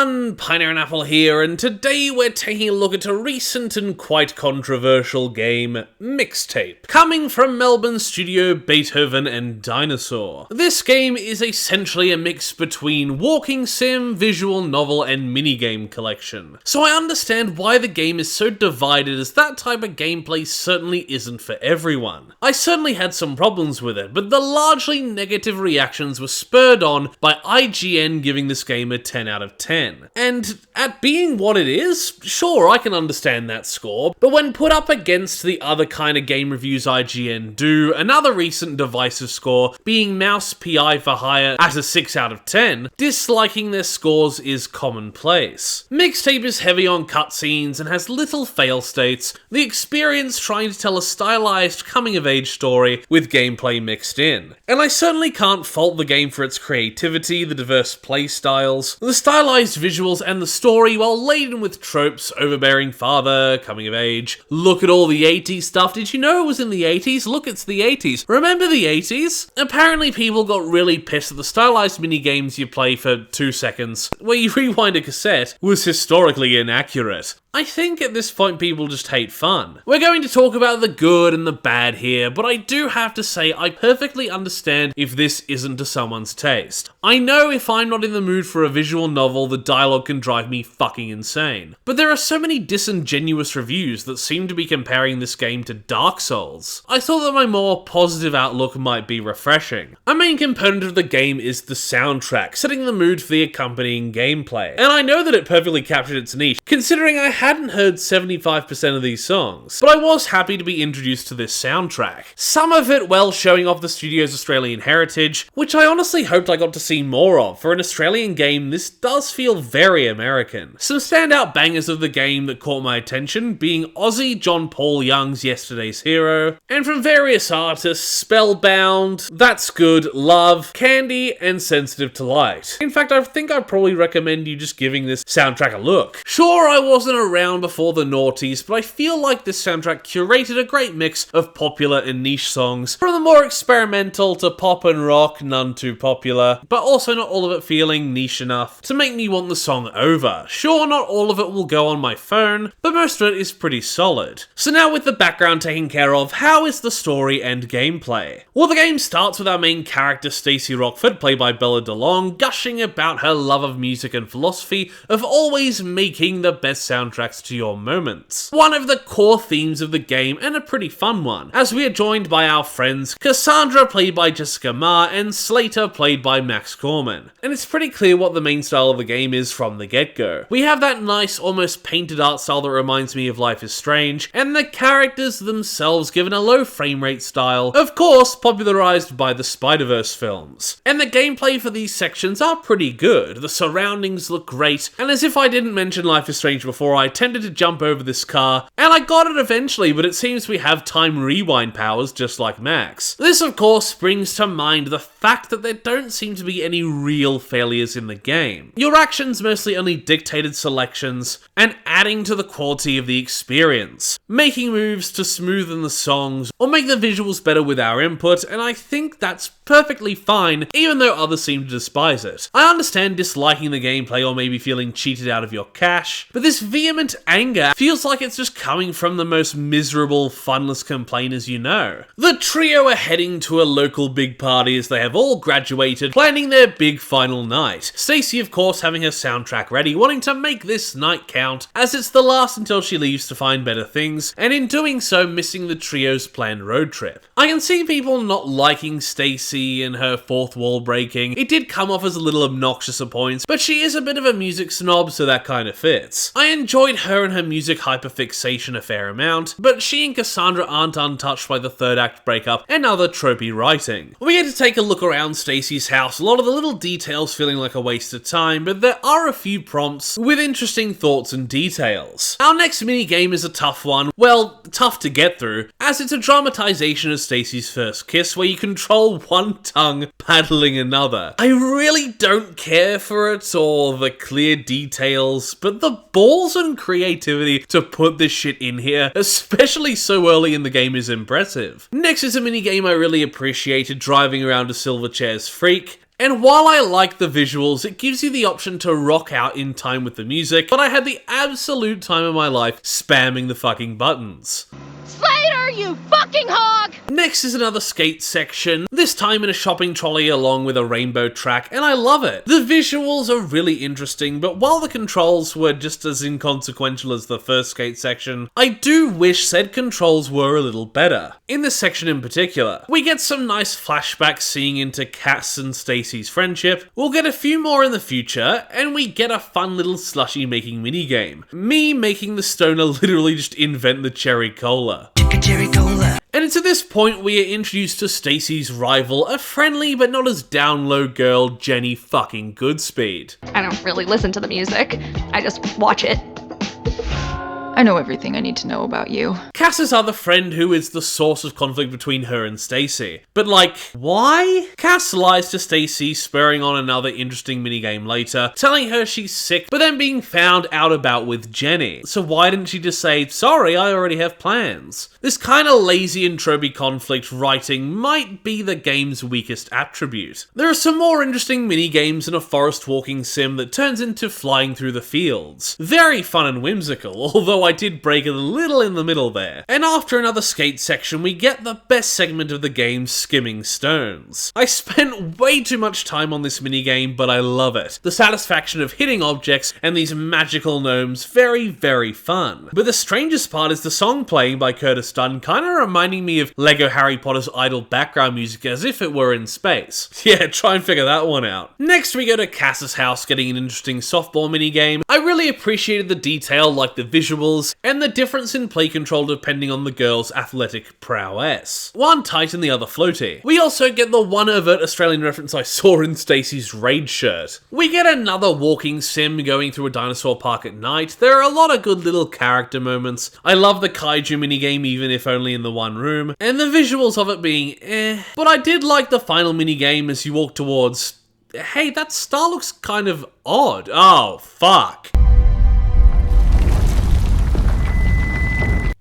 everyone, Pioneer and Apple here, and today we're taking a look at a recent and quite controversial game, Mixtape, coming from Melbourne studio Beethoven and Dinosaur. This game is essentially a mix between walking sim, visual novel, and minigame collection. So I understand why the game is so divided, as that type of gameplay certainly isn't for everyone. I certainly had some problems with it, but the largely negative reactions were spurred on by IGN giving this game a 10 out of 10. And at being what it is, sure, I can understand that score, but when put up against the other kind of game reviews IGN do, another recent divisive score being Mouse PI for Hire at a 6 out of 10, disliking their scores is commonplace. Mixtape is heavy on cutscenes and has little fail states, the experience trying to tell a stylized coming-of-age story with gameplay mixed in. And I certainly can't fault the game for its creativity, the diverse playstyles, the stylized visuals, and the story, while laden with tropes, overbearing father, coming of age. Look at all the 80s stuff. Did you know it was in the 80s? Look, it's the 80s. Remember the 80s? Apparently people got really pissed at the stylized minigames you play for 2 seconds, where you rewind a cassette, was historically inaccurate. I think at this point people just hate fun. We're going to talk about the good and the bad here, but I do have to say I perfectly understand if this isn't to someone's taste. I know if I'm not in the mood for a visual novel, the dialogue can drive me fucking insane. But there are so many disingenuous reviews that seem to be comparing this game to Dark Souls. I thought that my more positive outlook might be refreshing. A main component of the game is the soundtrack, setting the mood for the accompanying gameplay. And I know that it perfectly captured its niche, considering I hadn't heard 75% of these songs, but I was happy to be introduced to this soundtrack. Some of it, well, showing off the studio's Australian heritage, which I honestly hoped I got to see more of. For an Australian game, this does feel very American. Some standout bangers of the game that caught my attention being Aussie John Paul Young's Yesterday's Hero, and from various artists, Spellbound, That's Good, Love, Candy, and Sensitive to Light. In fact, I think I'd probably recommend you just giving this soundtrack a look. Sure, I wasn't around before the noughties, but I feel like this soundtrack curated a great mix of popular and niche songs, from the more experimental to pop and rock, none too popular, but also not all of it feeling niche enough to make me want the song over. Sure, not all of it will go on my phone, but most of it is pretty solid. So now with the background taken care of, how is the story and gameplay? Well, the game starts with our main character Stacey Rockford, played by Bella DeLong, gushing about her love of music and philosophy of always making the best soundtracks to your moments. One of the core themes of the game, and a pretty fun one, as we are joined by our friends Cassandra, played by Jessica Ma, and Slater, played by Max Corman. And it's pretty clear what the main style of the game is from the get-go. We have that nice, almost painted art style that reminds me of Life is Strange, and the characters themselves given a low frame rate style, of course popularized by the Spider-Verse films. And the gameplay for these sections are pretty good, the surroundings look great, and as if I didn't mention Life is Strange before, I tended to jump over this car, and I got it eventually, but it seems we have time rewind powers just like Max. This of course brings to mind the fact that there don't seem to be any real failures in the game. Your actions mostly only dictated selections, and adding to the quality of the experience, making moves to smoothen the songs, or make the visuals better with our input, and I think that's perfectly fine, even though others seem to despise it. I understand disliking the gameplay or maybe feeling cheated out of your cash, but this vehement anger feels like it's just coming from the most miserable, funless complainers you know. The trio are heading to a local big party as they have all graduated, planning their big final night. Stacey, of course, having her soundtrack ready, wanting to make this night count, as it's the last until she leaves to find better things, and in doing so, missing the trio's planned road trip. I can see people not liking Stacey and her fourth wall breaking. It did come off as a little obnoxious at points, but she is a bit of a music snob, so that kind of fits. I enjoyed her and her music hyperfixation a fair amount, but she and Cassandra aren't untouched by the third act breakup and other tropey writing. We get to take a look around Stacey's house, a lot of the little details feeling like a waste of time, but there are a few prompts with interesting thoughts and details. Our next mini-game is a tough one, well, tough to get through, as it's a dramatization of Stacey's first kiss where you control one tongue paddling another. I really don't care for it or the clear details, but the balls and creativity to put this shit in here, especially so early in the game, is impressive. Next is a minigame I really appreciated, driving around a Silverchair's Freak. And while I like the visuals, it gives you the option to rock out in time with the music, but I had the absolute time of my life spamming the fucking buttons. Slater, you fucking hog! Next is another skate section, this time in a shopping trolley along with a rainbow track, and I love it. The visuals are really interesting, but while the controls were just as inconsequential as the first skate section, I do wish said controls were a little better. In this section in particular, we get some nice flashbacks seeing into Cass and Stacy's friendship, we'll get a few more in the future, and we get a fun little slushy making minigame. Me making the stoner literally just invent the cherry cola. Cherry cola. And it's at this point we are introduced to Stacy's rival, a friendly but not as down low girl, Jenny fucking Goodspeed. I don't really listen to the music. I just watch it. I know everything I need to know about you. Cass's other friend who is the source of conflict between her and Stacy. But like, why? Cass lies to Stacy, spurring on another interesting minigame later, telling her she's sick, but then being found out about with Jenny. So why didn't she just say, sorry, I already have plans? This kinda lazy and tropey conflict writing might be the game's weakest attribute. There are some more interesting minigames in a forest walking sim that turns into flying through the fields. Very fun and whimsical, although I did break a little in the middle there. And after another skate section, we get the best segment of the game, skimming stones. I spent way too much time on this minigame, but I love it. The satisfaction of hitting objects and these magical gnomes, very, very fun. But the strangest part is the song playing by Curtis Dunn, kinda reminding me of Lego Harry Potter's idle background music as if it were in space. Yeah, try and figure that one out. Next we go to Cass's house, getting an interesting softball minigame. I really appreciated the detail, like the visuals, and the difference in play control depending on the girl's athletic prowess. One tight and the other floaty. We also get the one overt Australian reference I saw in Stacy's raid shirt. We get another walking sim going through a dinosaur park at night. There are a lot of good little character moments. I love the kaiju minigame even if only in the one room, and the visuals of it being but I did like the final minigame as you walk towards, hey, that star looks kind of odd. Oh, fuck.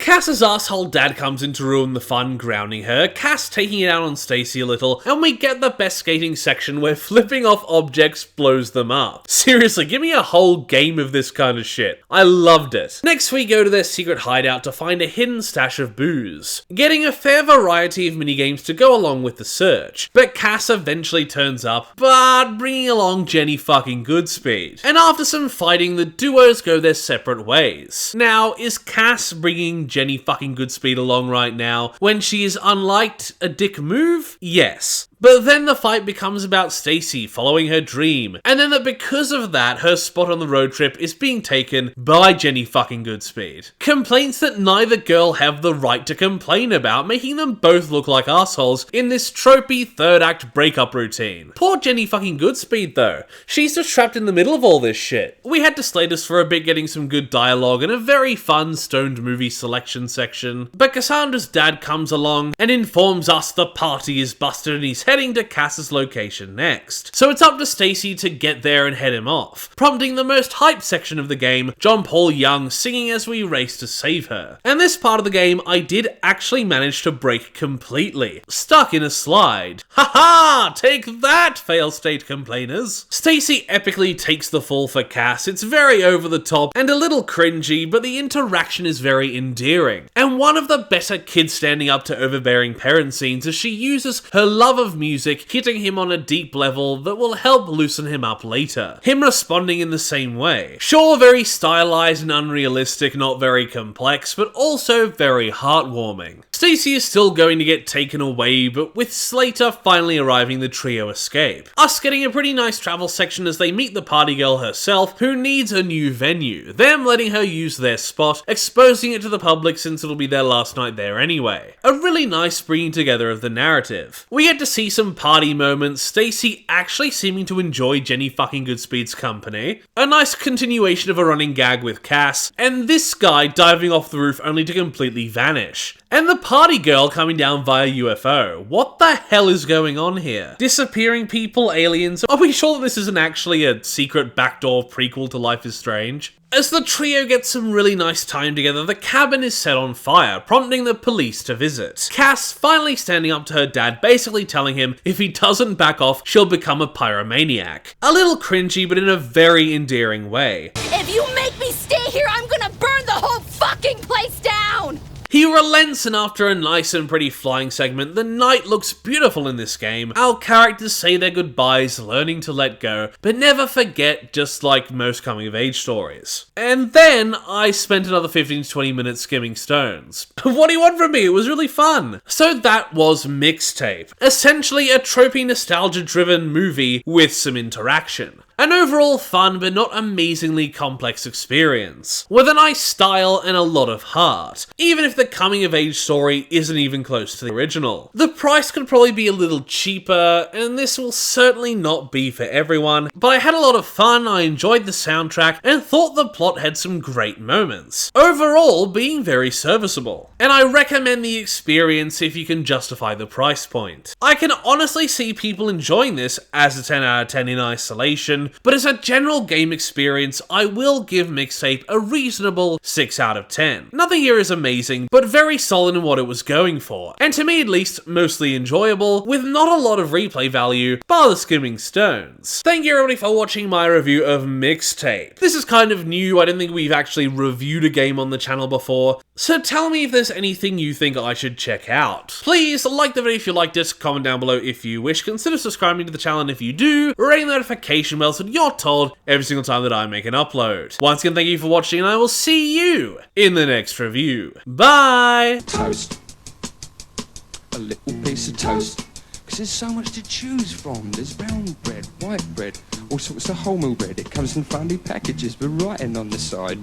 Cass's asshole dad comes in to ruin the fun, grounding her, Cass taking it out on Stacy a little, and we get the best skating section where flipping off objects blows them up. Seriously, give me a whole game of this kind of shit. I loved it. Next we go to their secret hideout to find a hidden stash of booze, getting a fair variety of minigames to go along with the search. But Cass eventually turns up, but bringing along Jenny fucking Goodspeed. And after some fighting, the duos go their separate ways. Now, is Cass bringing Jenny fucking Goodspeed along right now when she is unliked a dick move? Yes. But then the fight becomes about Stacy following her dream, and then that because of that, her spot on the road trip is being taken by Jenny fucking Goodspeed. Complaints that neither girl have the right to complain about, making them both look like assholes in this tropey third act breakup routine. Poor Jenny fucking Goodspeed though. She's just trapped in the middle of all this shit. We had to slate us for a bit, getting some good dialogue and a very fun stoned movie selection section. But Cassandra's dad comes along and informs us the party is busted and he's heading to Cass's location next. So it's up to Stacy to get there and head him off, prompting the most hyped section of the game, John Paul Young singing as we race to save her. And this part of the game I did actually manage to break completely, stuck in a slide. Haha! Take that, fail state complainers! Stacy epically takes the fall for Cass. It's very over the top and a little cringy, but the interaction is very endearing. And one of the better kids standing up to overbearing parent scenes as she uses her love of music, hitting him on a deep level that will help loosen him up later. Him responding in the same way. Sure, very stylized and unrealistic, not very complex, but also very heartwarming. Stacy is still going to get taken away, but with Slater finally arriving, the trio escape. Us getting a pretty nice travel section as they meet the party girl herself, who needs a new venue. Them letting her use their spot, exposing it to the public since it'll be their last night there anyway. A really nice bringing together of the narrative. We get to see some party moments, Stacy actually seeming to enjoy Jenny fucking Goodspeed's company, a nice continuation of a running gag with Cass, and this guy diving off the roof only to completely vanish. And the party girl coming down via UFO. What the hell is going on here? Disappearing people, aliens? Are we sure that this isn't actually a secret backdoor prequel to Life is Strange? As the trio gets some really nice time together, the cabin is set on fire, prompting the police to visit. Cass finally standing up to her dad, basically telling him if he doesn't back off, she'll become a pyromaniac. A little cringy, but in a very endearing way. If you make me stay here, I'm gonna burn the whole fucking place down! He relents, and after a nice and pretty flying segment, the night looks beautiful in this game. Our characters say their goodbyes, learning to let go, but never forget, just like most coming-of-age stories. And then I spent another 15 to 20 minutes skimming stones. What do you want from me? It was really fun. So that was Mixtape. Essentially a tropey nostalgia-driven movie with some interaction. An overall fun but not amazingly complex experience, with a nice style and a lot of heart, even if the coming-of-age story isn't even close to the original. The price could probably be a little cheaper, and this will certainly not be for everyone, but I had a lot of fun, I enjoyed the soundtrack, and thought the plot had some great moments. Overall, being very serviceable. And I recommend the experience if you can justify the price point. I can honestly see people enjoying this as a 10 out of 10 in isolation, but as a general game experience, I will give Mixtape a reasonable 6 out of 10. Nothing here is amazing, but very solid in what it was going for, and to me at least, mostly enjoyable, with not a lot of replay value, bar the skimming stones. Thank you everybody for watching my review of Mixtape. This is kind of new, I don't think we've actually reviewed a game on the channel before, so tell me if there's anything you think I should check out. Please like the video if you liked it, comment down below if you wish, consider subscribing to the channel if you do, ring the notification bell so you're told every single time that I make an upload. Once again, thank you for watching, and I will see you in the next review. Bye! Toast. A little piece of toast. Because there's so much to choose from. There's brown bread, white bread, all sorts of wholemeal bread. It comes in funny packages with writing on the side.